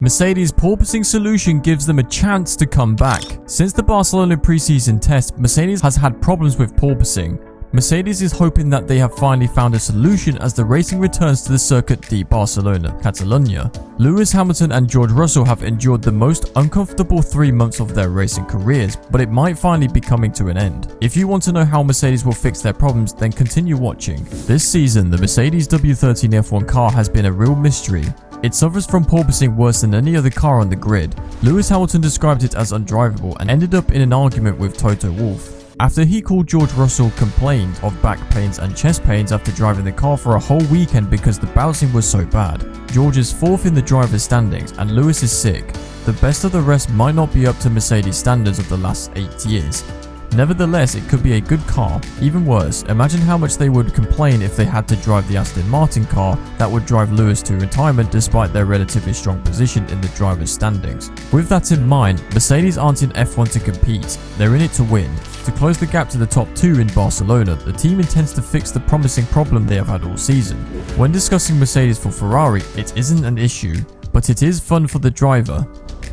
Mercedes' porpoising solution gives them a chance to come back. Since the Barcelona preseason test, Mercedes has had problems with porpoising. Mercedes is hoping that they have finally found a solution as the racing returns to the Circuit de Barcelona, Catalonia. Lewis Hamilton and George Russell have endured the most uncomfortable 3 months of their racing careers, but it might finally be coming to an end. If you want to know how Mercedes will fix their problems, then continue watching. This season, the Mercedes W13 F1 car has been a real mystery. It suffers from porpoising worse than any other car on the grid. Lewis Hamilton described it as undrivable and ended up in an argument with Toto Wolff. After he called George Russell complained of back pains and chest pains after driving the car for a whole weekend because the bouncing was so bad. George is 4th in the driver's standings and Lewis is sick. The best of the rest might not be up to Mercedes standards of the last 8 years. Nevertheless, it could be a good car. Even worse, imagine how much they would complain if they had to drive the Aston Martin car that would drive Lewis to retirement despite their relatively strong position in the driver's standings. With that in mind, Mercedes aren't in F1 to compete, they're in it to win. To close the gap to the top 2 in Barcelona, the team intends to fix the promising problem they have had all season. When discussing Mercedes for Ferrari, it isn't an issue, but it is fun for the driver.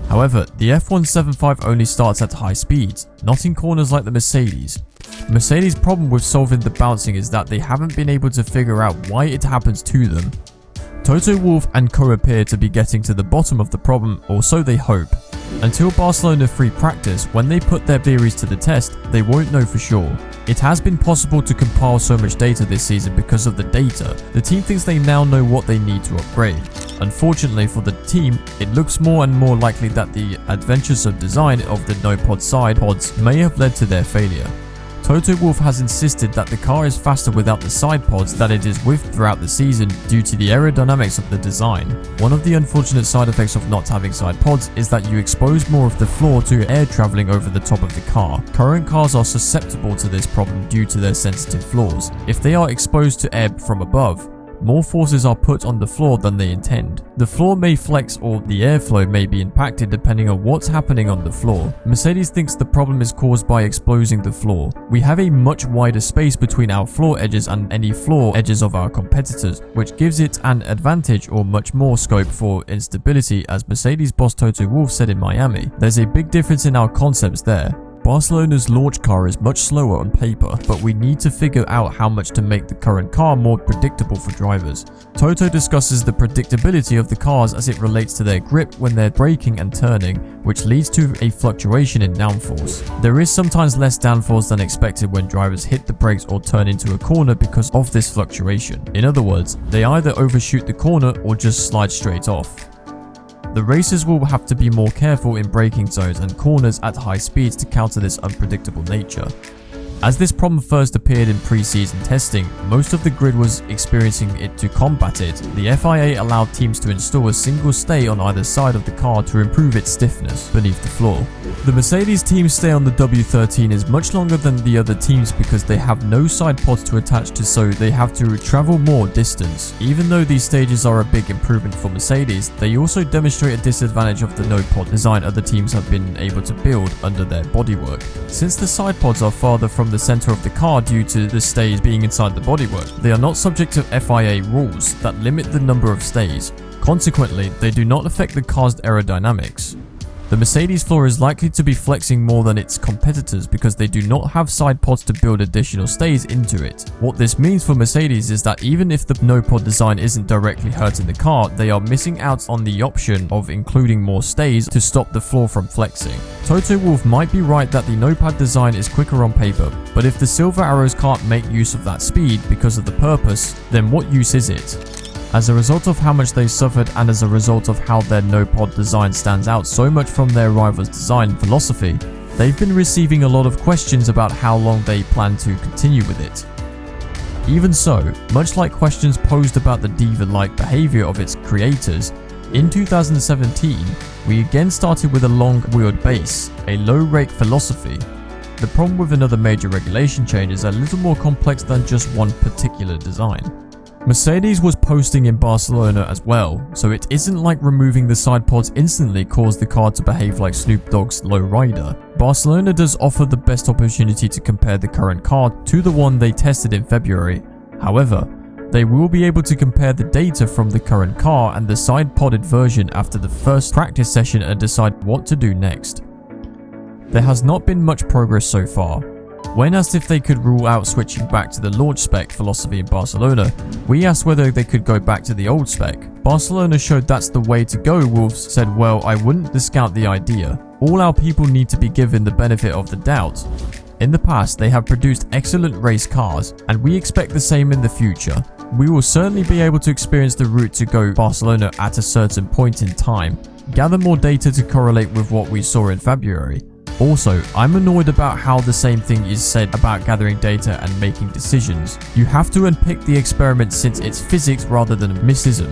However, the F175 only starts at high speeds, not in corners like the Mercedes. Mercedes' problem with solving the bouncing is that they haven't been able to figure out why it happens to them. Toto Wolff and co appear to be getting to the bottom of the problem, or so they hope. Until Barcelona free practice, when they put their theories to the test, they won't know for sure. It has been possible to compile so much data this season because of the data. The team thinks they now know what they need to upgrade. Unfortunately for the team, it looks more and more likely that the adventures of design of the no-pod side pods may have led to their failure. Toto Wolff has insisted that the car is faster without the side pods that it is with throughout the season due to the aerodynamics of the design. One of the unfortunate side effects of not having side pods is that you expose more of the floor to air traveling over the top of the car. Current cars are susceptible to this problem due to their sensitive floors. If they are exposed to air from above, more forces are put on the floor than they intend. The floor may flex or the airflow may be impacted depending on what's happening on the floor. Mercedes thinks the problem is caused by exposing the floor. We have a much wider space between our floor edges and any floor edges of our competitors, which gives it an advantage or much more scope for instability, as Mercedes boss Toto Wolff said in Miami. There's a big difference in our concepts there. Barcelona's launch car is much slower on paper, but we need to figure out how much to make the current car more predictable for drivers. Toto discusses the predictability of the cars as it relates to their grip when they're braking and turning, which leads to a fluctuation in downforce. There is sometimes less downforce than expected when drivers hit the brakes or turn into a corner because of this fluctuation. In other words, they either overshoot the corner or just slide straight off. The racers will have to be more careful in braking zones and corners at high speeds to counter this unpredictable nature. As this problem first appeared in pre-season testing, most of the grid was experiencing it. To combat it, the FIA allowed teams to install a single stay on either side of the car to improve its stiffness beneath the floor. The Mercedes team's stay on the W13 is much longer than the other teams because they have no side pods to attach to, so they have to travel more distance. Even though these stages are a big improvement for Mercedes, they also demonstrate a disadvantage of the no-pod design other teams have been able to build under their bodywork. Since the side pods are farther from the center of the car due to the stays being inside the bodywork, they are not subject to FIA rules that limit the number of stays. Consequently, they do not affect the car's aerodynamics. The Mercedes floor is likely to be flexing more than its competitors because they do not have side pods to build additional stays into it. What this means for Mercedes is that even if the no-pod design isn't directly hurting the car, they are missing out on the option of including more stays to stop the floor from flexing. Toto Wolff might be right that the no-pad design is quicker on paper, but if the silver arrows can't make use of that speed because of the purpose, then what use is it? As a result of how much they suffered and as a result of how their no-pod design stands out so much from their rivals' design philosophy, they've been receiving a lot of questions about how long they plan to continue with it. Even so, much like questions posed about the diva-like behavior of its creators, in 2017, we again started with a long-wheeled base, a low-rake philosophy. The problem with another major regulation change is a little more complex than just one particular design. Mercedes was posting in Barcelona as well, so it isn't like removing the side pods instantly caused the car to behave like Snoop Dogg's lowrider. Barcelona does offer the best opportunity to compare the current car to the one they tested in February. However, They will be able to compare the data from the current car and the side-podded version after the first practice session and decide what to do next. There has not been much progress so far. When asked if they could rule out switching back to the launch spec philosophy in Barcelona, we asked whether they could go back to the old spec. Barcelona showed that's the way to go. Wolves said, well, I wouldn't discount the idea. All our people need to be given the benefit of the doubt. In the past, they have produced excellent race cars, and we expect the same in the future. We will certainly be able to experience the route to go Barcelona at a certain point in time, gather more data to correlate with what we saw in February. Also, I'm annoyed about how the same thing is said about gathering data and making decisions. You have to unpick the experiment since it's physics rather than mysticism.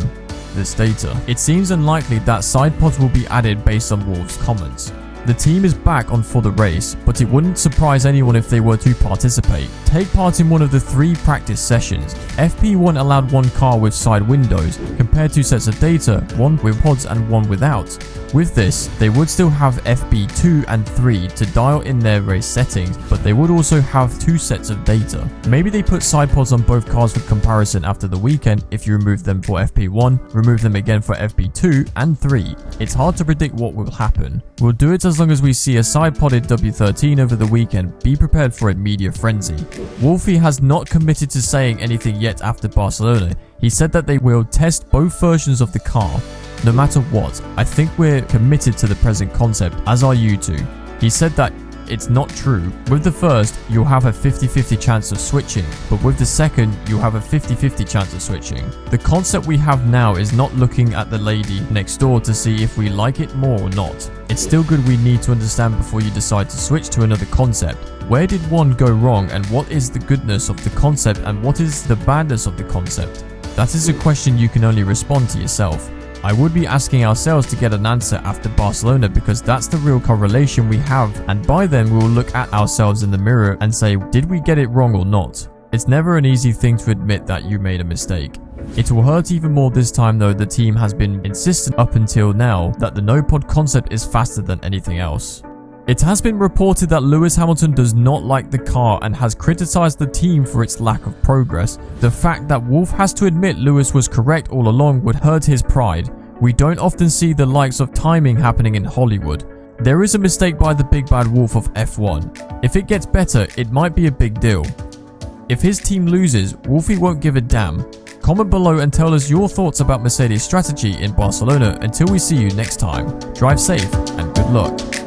This data. It seems unlikely that side pods will be added based on Wolves' comments. The team is back on for the race, but it wouldn't surprise anyone if they were to participate. Take part in one of the 3 practice sessions. FP1 allowed 1 car with side windows, compared 2 sets of data, 1 with pods and 1 without. With this, they would still have FP2 and 3 to dial in their race settings, but they would also have 2 sets of data. Maybe they put side pods on both cars for comparison after the weekend. If you remove them for FP1, remove them again for FP2 and 3. It's hard to predict what will happen. We'll do it as long as we see a side-podded W13 over the weekend. Be prepared for a media frenzy. Wolfie has not committed to saying anything yet after Barcelona. He said that they will test both versions of the car. No matter what, I think we're committed to the present concept, as are you two. He said that it's not true. With the first, you'll have a 50-50 chance of switching, but with the second, you'll have a 50-50 chance of switching. The concept we have now is not looking at the lady next door to see if we like it more or not. It's still good we need to understand before you decide to switch to another concept. Where did one go wrong, and what is the goodness of the concept and what is the badness of the concept? That is a question you can only respond to yourself. I would be asking ourselves to get an answer after Barcelona because that's the real correlation we have, and by then we will look at ourselves in the mirror and say, did we get it wrong or not? It's never an easy thing to admit that you made a mistake. It will hurt even more this time though. The team has been insistent up until now that the no-pod concept is faster than anything else. It has been reported that Lewis Hamilton does not like the car and has criticized the team for its lack of progress. The fact that Wolff has to admit Lewis was correct all along would hurt his pride. We don't often see the likes of timing happening in Hollywood. There is a mistake by the big bad wolf of F1. If it gets better, it might be a big deal. If his team loses, Wolfie won't give a damn. Comment below and tell us your thoughts about Mercedes' strategy in Barcelona. Until we see you next time, drive safe and good luck.